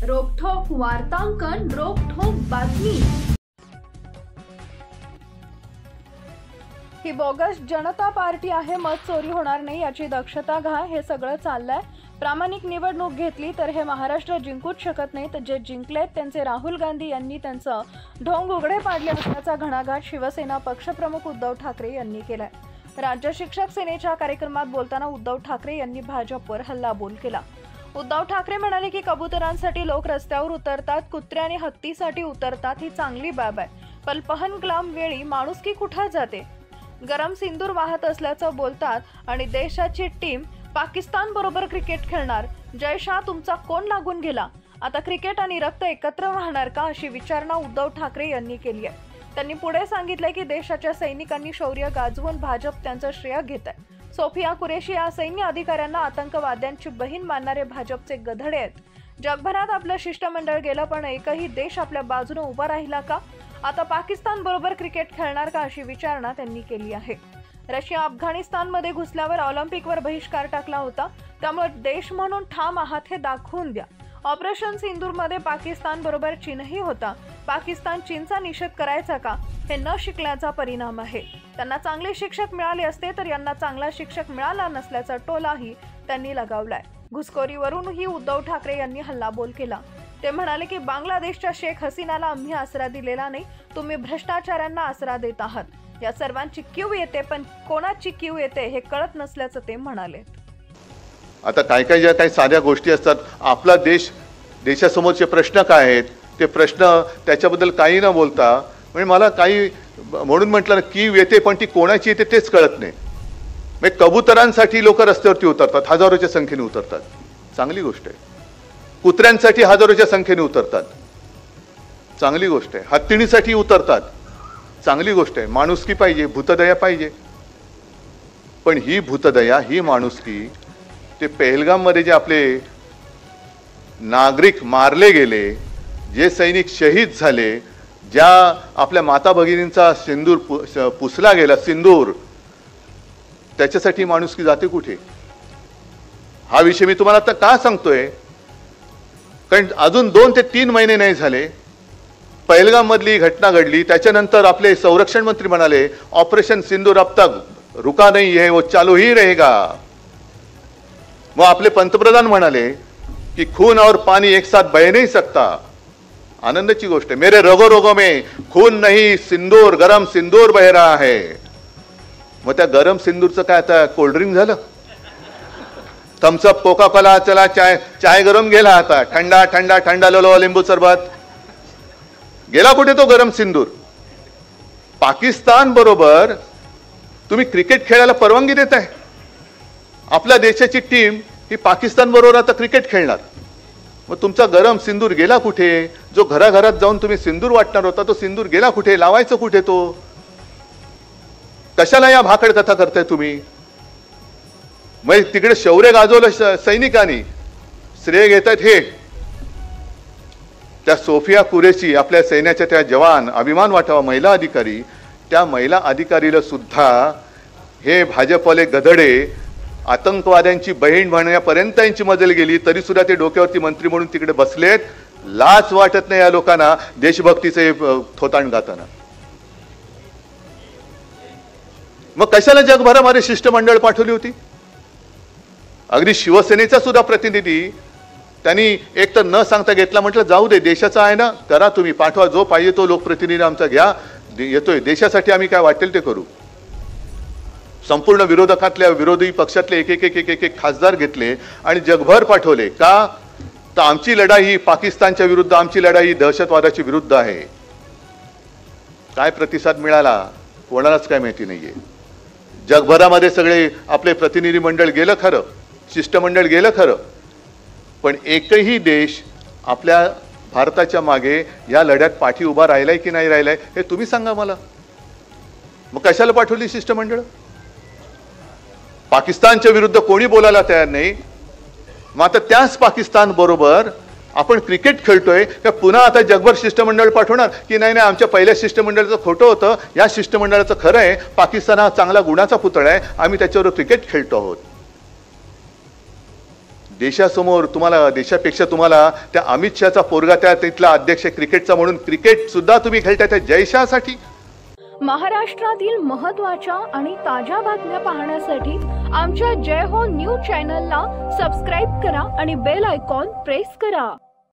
रोखठोक वार्तांकन, रोखठोक बातमी। ही बोगस जनता पार्टी आहे, मत चोरी होणार नाही याची दक्षता घ्या। हे सगळं चाललंय। प्रामाणिक निवडणूक घेतली तर हे महाराष्ट्र जिंकूच शकत नाही। तर जे जिंकलेत त्यांचे राहुल गांधी यांनी त्यांचं ढोंग उघडे पाडले असल्याचा घणाघात शिवसेना पक्षप्रमुख उद्धव ठाकरे यांनी केलाय। राज्य शिक्षक सेनेच्या कार्यक्रमात बोलताना उद्धव ठाकरे यांनी भाजपवर हल्लाबोल केला। उद्धव ठाकरे म्हणाले की कबुतरांसाठी लोक रस्त्यावर उतरतात, कुत्रे आणि हत्तीसाठी उतरतात, ही चांगली बाब आहे, पण पहलगाम वेळी माणुसकी कुठे जाते? गरम सिंदूर वाहत असल्याचं बोलतात आणि देशाची टीम पाकिस्तान बरोबर क्रिकेट खेळणार। जय शाह, तुमचा कोण लागून गेला? आता क्रिकेट आणि रक्त एकत्र वाहणार का, अशी विचारणा उद्धव ठाकरे यांनी केली आहे। त्यांनी पुढे सांगितले की देशाच्या सैनिकांनी शौर्य गाजवून भाजप त्यांचं श्रेय घेत आहे। सोफिया कुरेशी या सैन्य अधिकाऱ्यांना आतंकवाद्यांची बहीण मानणारे भाजपचे गधडे आहेत। जगभरात आपलं शिष्टमंडळ गेलं, पण एकही देश आपल्या बाजूने उभा राहिला का? आता पाकिस्तान बरोबर क्रिकेट खेळणार का, अशी विचारणा त्यांनी केली आहे। रशिया अफगाणिस्तानमध्ये घुसल्यावर ऑलिम्पिकवर बहिष्कार टाकला होता, त्यामुळे देश म्हणून ठाम आहात हे दाखवून द्या। ऑपरेशन सिंदूरमध्ये पाकिस्तान बरोबर चीनही होता। पाकिस्तान चीनचा निषेध करायचा का, हे न शिकल्याचा परिणाम आहे। त्यांना चांगले शिक्षक मिळाले असते तर यांना चांगला शिक्षक मिळाला नसल्याचा टोलाही त्यांनी लगावलाय। घुसखोरीवरूनही उद्धव ठाकरे यांनी हल्लाबोल केला। ते म्हणाले की बांगलादेशच्या शेख हसीनाला आम्ही आसरा दिलेला नाही, तुम्ही भ्रष्टाचारांना आसरा देत आहात। या सर्वांची कीव येते, पण कोणाची कीव येते हे कळत नसल्याचं ते म्हणाले। आता काय ज्या काही साध्या गोष्टी असतात, आपला देशासमोरचे प्रश्न काय आहेत ते प्रश्न त्याच्याबद्दल काही न बोलता, म्हणजे मला काही म्हणून म्हटलं ना, कीव येते पण ती कोणाची येते तेच कळत नाही। म्हणजे कबुतरांसाठी लोक रस्त्यावरती उतरतात, हजारोच्या संख्येने उतरतात, चांगली गोष्ट आहे। कुत्र्यांसाठी हजारोच्या संख्येने उतरतात, चांगली गोष्ट आहे। हत्तीणीसाठी उतरतात, चांगली गोष्ट आहे। माणुसकी पाहिजे, भूतदया पाहिजे, पण ही भूतदया, ही माणुसकी, ते पहलगाममध्ये जे आपले नागरिक मारले गेले, जे सैनिक शहीद झाले, ज्या आपल्या माता भगिनींचा सिंदूर पुसला गेला, सिंदूर, त्याच्यासाठी माणुसकी जाते कुठे? हा विषय मी तुम्हाला आता का सांगतोय, कारण अजून 2 ते 3 महिने नाही झाले, पहलगाम मधली घटना घडली। त्याच्यानंतर आपले संरक्षण मंत्री म्हणाले ऑपरेशन सिंदूर अब तक रुका नहीं है, वो चालू ही रहेगा। वो आपले पंतप्रधान म्हणाले कि खून और पानी एक साथ बह नहीं सकता। आनंदाची गोष्ट है, मेरे रगो रगो में खून नहीं सिंदूर, गरम सिंदूर बह रहा है। मग त्या गरम सिंदूरचं काय आता कोल्ड ड्रिंक झालं? थम्सअप, कोका कोला, चला चाय गरम गेला, आता ठंडा ठंडा ठंडा लो लिंबू सरबत गेला, कुठे तो गरम सिंदूर? पाकिस्तान बरोबर तुम्ही क्रिकेट खेळायला परवानगी देताय? आपल्या देशाची टीम ही पाकिस्तान बरोबर आता क्रिकेट खेळणार, मग तुमचा गरम सिंदूर गेला कुठे? जो घराघरात जाऊन तुम्ही सिंदूर वाटणार होता, तो सिंदूर गेला कुठे? लावायचं कुठे तो? कशाला या भाकड कथा करताय तुम्ही? मग तिकडे शौर्य गाजवलं सैनिकांनी, श्रेय घेतात हे त्या सोफिया कुरेशी, आपल्या सैन्याच्या त्या जवान, अभिमान वाटावा महिला अधिकारी, त्या महिला अधिकारीला सुद्धा हे भाजपवाले गधडे आतंकवाद्यांची बहीण म्हणण्यापर्यंत त्यांची मजल गेली, तरी सुद्धा ते डोक्यावरती मंत्री म्हणून तिकडे बसलेत। लाज वाटत नाही या लोकांना देशभक्तीचे थोतांड गाताना? मग कशाला जगभरामध्ये शिष्टमंडळ पाठवली होती? अगदी शिवसेनेचा सुद्धा प्रतिनिधी त्यांनी एक तर न सांगता घेतला, म्हटलं जाऊ दे, देशाचा आहे ना, करा तुम्ही, पाठवा, जो पाहिजे तो लोकप्रतिनिधी आमचा घ्या, येतोय देशासाठी, आम्ही काय वाटेल ते करू। संपूर्ण विरोधकातल्या विरोधी पक्षातले एक खासदार घेतले आणि जगभर पाठवले का? तर आमची लढाई ही पाकिस्तानच्या विरुद्ध, आमची लढाई दहशतवादाच्या विरुद्ध आहे। काय प्रतिसाद मिळाला कोणालाच काय माहिती नाहीये। जगभरामध्ये सगळे आपले प्रतिनिधी मंडळ गेलं खरं, शिष्टमंडळ गेलं खरं, पण एकही देश आपल्या भारताच्या मागे या लढ्यात पाठी उभा राहिलाय की नाही राहिलाय हे तुम्ही सांगा मला। मग कशाला पाठवली शिष्टमंडळ? पाकिस्तानच्या विरुद्ध कोणी बोलायला तयार नाही, मग आता त्याच पाकिस्तान बरोबर आपण क्रिकेट खेळतोय का पुन्हा आता जगभर शिष्टमंडळ पाठवणार की नाही नाही, आमच्या पहिल्या शिष्टमंडळाचं खोटं होतं, या शिष्टमंडळाचं खरं आहे, पाकिस्तान हा चांगला गुणाचा पुतळा आहे, आम्ही त्याच्यावर क्रिकेट खेळतो आहोत। देशासमोर तुम्हाला, देशापेक्षा तुम्हाला त्या अमित शहाचा पोरगा त्या तिथला अध्यक्ष क्रिकेटचा म्हणून क्रिकेट सुद्धा तुम्ही खेळताय त्या जयशाहसाठी. महाराष्ट्रातील महत्त्वाच्या आणि ताज्या बातम्या पाहण्यासाठी आमच्या जय हो न्यूज चॅनलला सबस्क्राईब करा आणि बेल आयकॉन प्रेस करा.